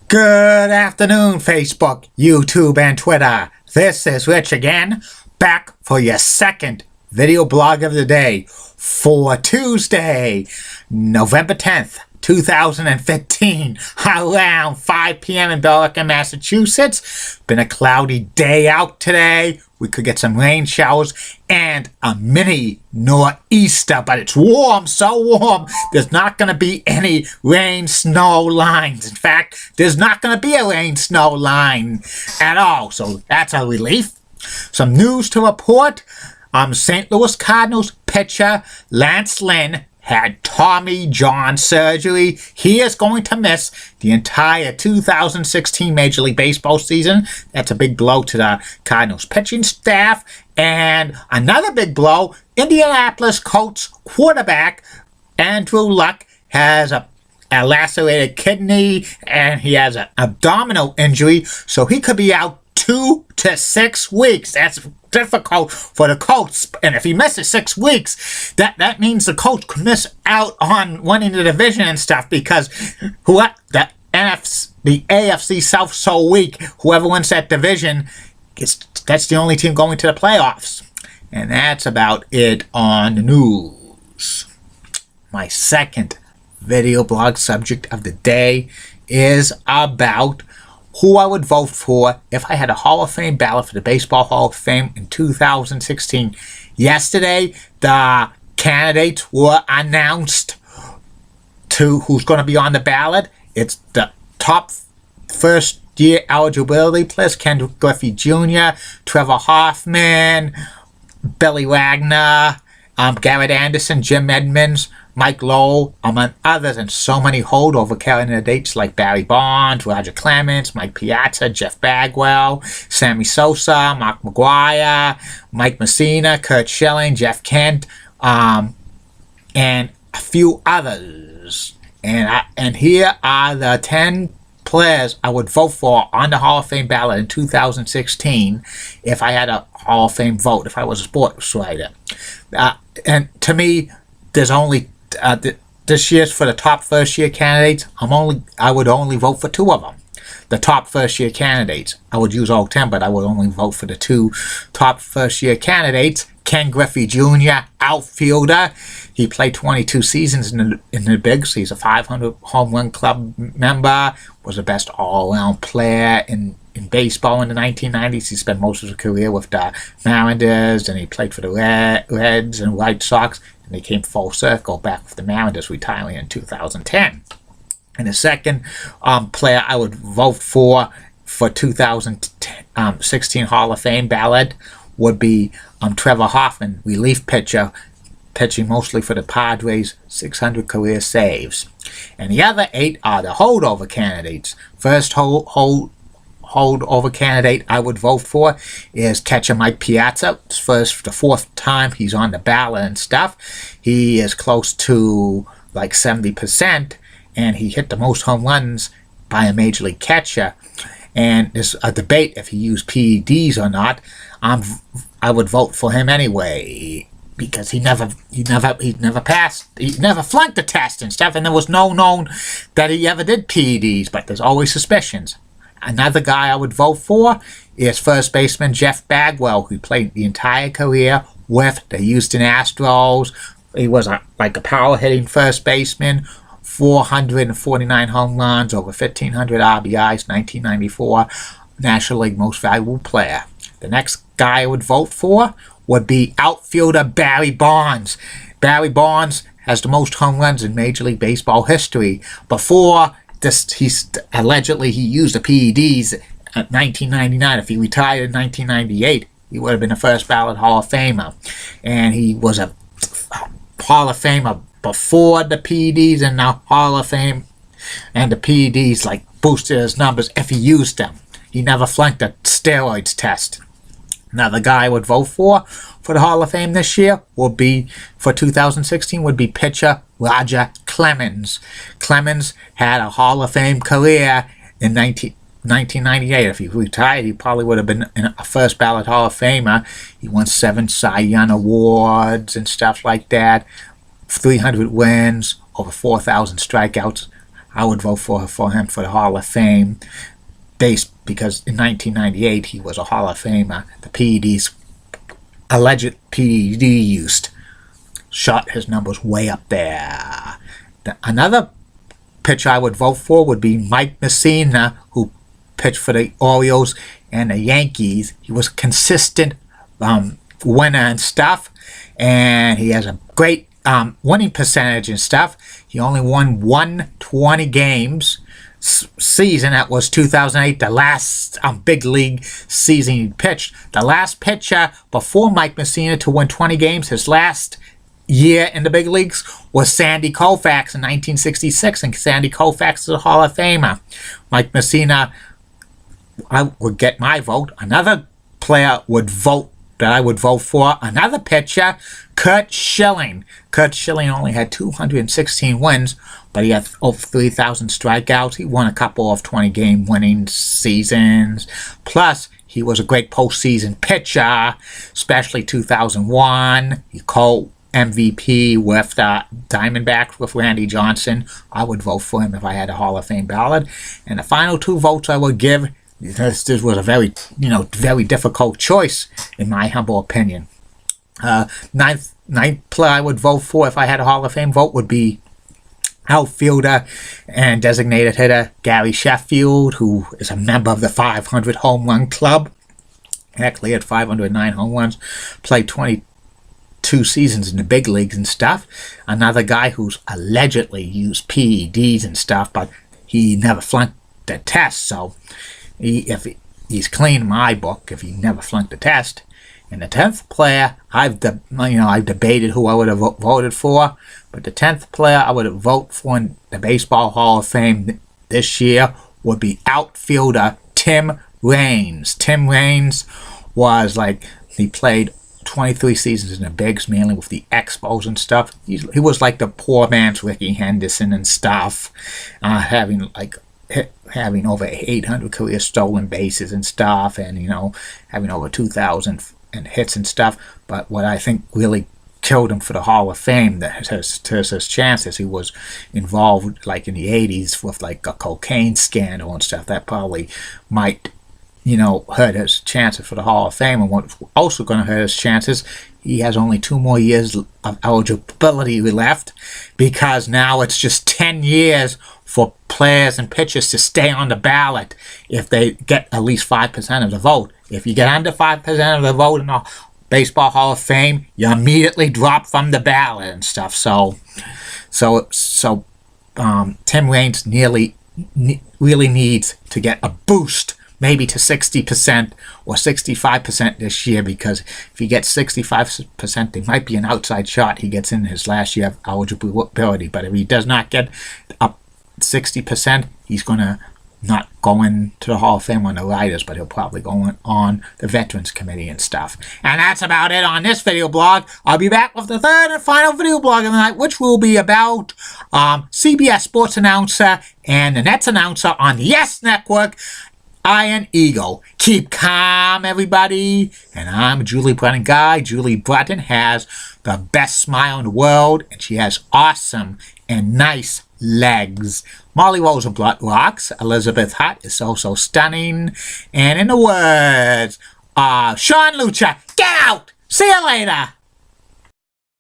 Good afternoon, Facebook, YouTube, and Twitter. This is Rich again, back for your second video blog of the day for Tuesday, November 10th, 2015, around 5 p.m. in Billerica, Massachusetts. Been a cloudy day out today. We could get some rain showers and a mini nor'easter, but it's warm, so warm, there's not going to be any rain-snow lines. In fact, there's not going to be a rain-snow line at all, so that's a relief. Some news to report. St. Louis Cardinals pitcher Lance Lynn had Tommy John surgery. He is going to miss the entire 2016 Major League Baseball season. That's a big blow to the Cardinals pitching staff. And another big blow, Indianapolis Colts quarterback Andrew Luck has a lacerated kidney and he has an abdominal injury, so he could be out 2 to 6 weeks. That's difficult for the Colts, and if he misses 6 weeks, that means the Colts could miss out on winning the division and stuff, because the AFC South so weak, whoever wins that division, that's the only team going to the playoffs. And that's about it on the news. My second video blog subject of the day is about who I would vote for if I had a Hall of Fame ballot for the Baseball Hall of Fame in 2016. Yesterday, the candidates were announced to who's going to be on the ballot. It's the top first-year eligibility players: Ken Griffey Jr., Trevor Hoffman, Billy Wagner, Garrett Anderson, Jim Edmonds, Mike Lowell, among others, and so many holdover candidates like Barry Bonds, Roger Clemens, Mike Piazza, Jeff Bagwell, Sammy Sosa, Mark McGuire, Mike Messina, Kurt Schilling, Jeff Kent, and a few others. And here are the 10 players I would vote for on the Hall of Fame ballot in 2016 if I had a Hall of Fame vote, if I was a sports writer. And to me, there's only this year's for the top first-year candidates. I would only vote for 2 of them. The top first-year candidates. I would use all 10, but I would only vote for the 2 top first-year candidates. Ken Griffey Jr., outfielder. He played 22 seasons in the Bigs. He's a 500 home run club member. Was the best all-around player in baseball in the 1990s. He spent most of his career with the Mariners, and he played for the Reds and White Sox. And they came full circle back with the Mariners, retiring in 2010. And the second player I would vote for 2016 Hall of Fame ballot would be Trevor Hoffman, relief pitcher, pitching mostly for the Padres, 600 career saves. And the other 8 are the holdover candidates. First holdover candidate I would vote for is catcher Mike Piazza. It's the 4th time he's on the ballot and stuff. He is close to like 70%, and he hit the most home runs by a major league catcher. And there's a debate if he used PEDs or not. I would vote for him anyway, because he never passed, he never flunked the test and stuff, and there was no known that he ever did PEDs, but there's always suspicions. Another guy I would vote for is first baseman Jeff Bagwell, who played the entire career with the Houston Astros. He was like a power-hitting first baseman, 449 home runs, over 1,500 RBIs, 1994 National League Most Valuable Player. The next guy I would vote for would be outfielder Barry Bonds. Barry Bonds has the most home runs in Major League Baseball history. Before this, allegedly he used the PEDs at 1999. If he retired in 1998, he would have been a first ballot Hall of Famer. And he was a Hall of Famer before the PEDs, and the Hall of Fame and the PEDs like boosted his numbers if he used them. He never flunked a steroids test. Another guy I would vote for the Hall of Fame this year would be, for 2016, would be pitcher Roger Clemens. Clemens had a Hall of Fame career in 1998. If he retired, he probably would have been a first ballot Hall of Famer. He won 7 Cy Young Awards and stuff like that. 300 wins, over 4,000 strikeouts. I would vote for him for the Hall of Fame, because in 1998 he was a Hall of Famer. The alleged PED use shot his numbers way up there. Another pitcher I would vote for would be Mike Mussina, who pitched for the Orioles and the Yankees. He was a consistent winner and stuff, and he has a great winning percentage and stuff. He only won 120 games season. That was 2008, the last big league season he pitched. The last pitcher before Mike Mussina to win 20 games, his last year in the big leagues, was Sandy Koufax in 1966, and Sandy Koufax is a Hall of Famer. Mike Mussina, I would get my vote. Another player that I would vote for, another pitcher, Curt Schilling. Curt Schilling only had 216 wins, but he had over 3,000 strikeouts. He won a couple of 20-game winning seasons. Plus, he was a great postseason pitcher, especially 2001. He called MVP with the Diamondbacks with Randy Johnson. I would vote for him if I had a Hall of Fame ballot. And the final two votes I would give, this was a very difficult choice in my humble opinion. Ninth player I would vote for if I had a Hall of Fame vote would be outfielder and designated hitter Gary Sheffield, who is a member of the 500 home run club. Actually had 509 home runs, played 22 seasons in the big leagues and stuff. Another guy who's allegedly used PEDs and stuff, but he never flunked the test. So he's clean in my book if he never flunked the test. And the 10th player, I've debated who I would have voted for, but the 10th player I would vote for in the Baseball Hall of Fame this year would be outfielder Tim Raines. Tim Raines was he played 23 seasons in the bigs, mainly with the Expos and stuff. He was like the poor man's Ricky Henderson and stuff, having over 800 career stolen bases and stuff, and having over 2,000 and hits and stuff. But what I think really killed him for the Hall of Fame, that his chances, he was involved in the 80s with a cocaine scandal and stuff. That probably might hurt his chances for the Hall of Fame. And what's also going to hurt his chances, he has only 2 more years of eligibility left, because now it's just 10 years for players and pitchers to stay on the ballot if they get at least 5% of the vote. If you get under 5% of the vote in the Baseball Hall of Fame, you immediately drop from the ballot and stuff. So Tim Raines really needs to get a boost, maybe to 60% or 65% this year, because if he gets 65%, there might be an outside shot he gets in his last year of eligibility. But if he does not get up 60%, he's going to not go into the Hall of Fame on the writers, but he'll probably go on the Veterans Committee and stuff. And that's about it on this video blog. I'll be back with the third and final video blog of the night, which will be about CBS Sports announcer and the Nets announcer on the Yes Network, Iron Eagle. Keep calm, everybody. And I'm Julie Brennan Guy. Julie Brennan has the best smile in the world, and she has awesome and nice legs. Molly Rosenblatt rocks. Elizabeth Hutt is so stunning. And in the words of Sean Lucha, get out! See you later!